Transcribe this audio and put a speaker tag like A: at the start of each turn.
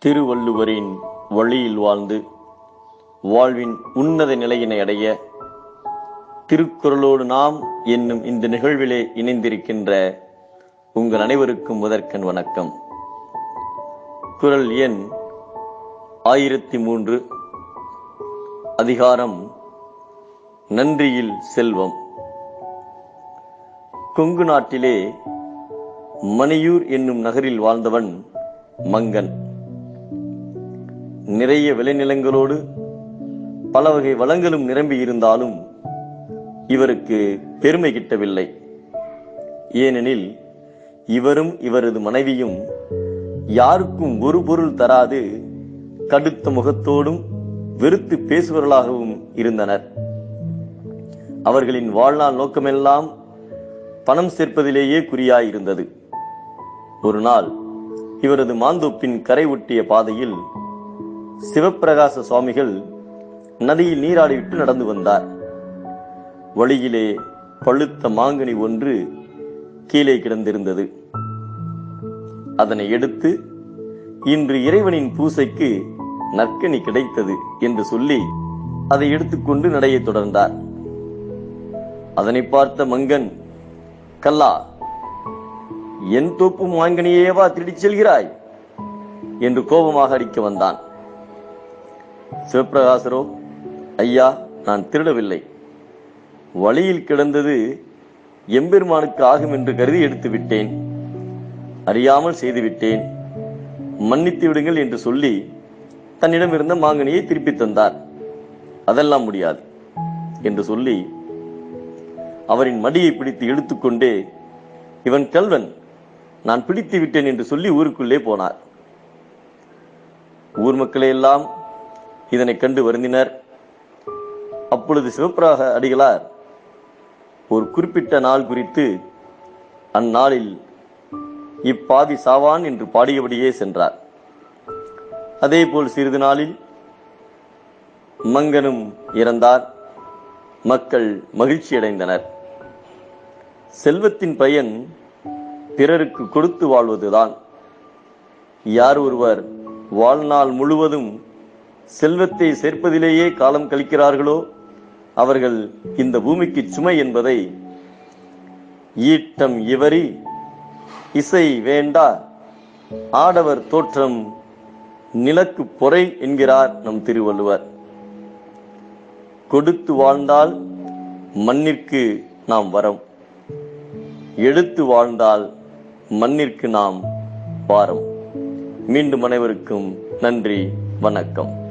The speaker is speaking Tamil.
A: திருவள்ளுவரின் வழியில் வாழ்ந்து வாழ்வின் உன்னத நிலையினை அடைய திருக்குறளோடு நாம் என்னும் இந்த நிகழ்விலே இணைந்திருக்கின்ற உங்கள் அனைவருக்கும் முதற்கண் வணக்கம். குறள் எண் 1003, அதிகாரம் நன்றியில் செல்வம். கொங்கு நாட்டிலே மணியூர் என்னும் நகரில் வாழ்ந்தவன் மங்கன். நிறைய விளைநிலங்களோடு பல வகை வளங்களும் நிரம்பி இருந்தாலும் இவருக்கு பெருமை கிட்டவில்லை. ஏனெனில் இவரும் இவரது மனைவியும் யாருக்கும் ஒரு பொருள் தராது கடுத்த முகத்தோடும் வெறுத்து பேசுபவர்களாகவும் இருந்தனர். அவர்களின் வாழ்நாள் நோக்கமெல்லாம் பணம் சேர்ப்பதிலேயே குறியாயிருந்தது. ஒரு நாள் இவரது மாந்தோப்பின் கரை ஒட்டிய பாதையில் சிவப்பிரகாச சுவாமிகள் நதியில் நீராடிவிட்டு நடந்து வந்தார். வழியிலே பழுத்த மாங்கனி ஒன்று கீழே கிடந்திருந்தது. அதனை எடுத்து, இன்று இறைவனின் பூசைக்கு நற்கனி கிடைத்தது என்று சொல்லி அதை எடுத்துக்கொண்டு நடையை தொடர்ந்தார். அதனை பார்த்த மங்கன், கல்லா, என் தோப்பு மாங்கனியேவா திருடிச் செல்கிறாய் என்று கோபமாக அடிக்க வந்தான். சிவப்பிரகாசரோ, ஐயா, நான் திருடவில்லை. வழியில் கிடந்தது எம்பெருமானுக்கு ஆகும் என்று கருதி எடுத்து விட்டேன். அறியாமல் செய்துவிட்டேன், மன்னித்து விடுங்கள் என்று சொல்லி தன்னிடம் இருந்த மாங்கனியை திருப்பி தந்தார். அதெல்லாம் முடியாது என்று சொல்லி அவரின் மடியை பிடித்து இழுத்துக்கொண்டே, இவன் கல்வன், நான் பிடித்து விட்டேன் என்று சொல்லி ஊருக்குள்ளே போனார். ஊர் மக்களே எல்லாம் இதனை கண்டு வருந்தினர். அப்பொழுது சிவப்பிரகாச அடிகளார் ஒரு குறிப்பிட்ட நாள் குறித்து, அந்நாளில் இப்பாவி சாவான் என்று பாடியபடியே சென்றார். அதேபோல் சிறிது நாளில் மங்கனும் இறந்தார். மக்கள் மகிழ்ச்சி அடைந்தனர். செல்வத்தின் பயன் பிறருக்கு கொடுத்து வாழ்வதுதான். யார் ஒருவர் வாழ்நாள் முழுவதும் செல்வத்தை சேர்ப்பதிலேயே காலம் கழிக்கிறார்களோ அவர்கள் இந்த பூமிக்கு சுமை என்பதை ஈட்டம் இவரி இசை வேண்டா ஆடவர் தோற்றம் நிலக்கு பொறை என்கிறார் நம் திருவள்ளுவர். கொடுத்து வாழ்ந்தால் மண்ணிற்கு நாம் வரம், எடுத்து வாழ்ந்தால் மண்ணிற்கு நாம் பாரம். மீண்டும் அனைவருக்கும் நன்றி, வணக்கம்.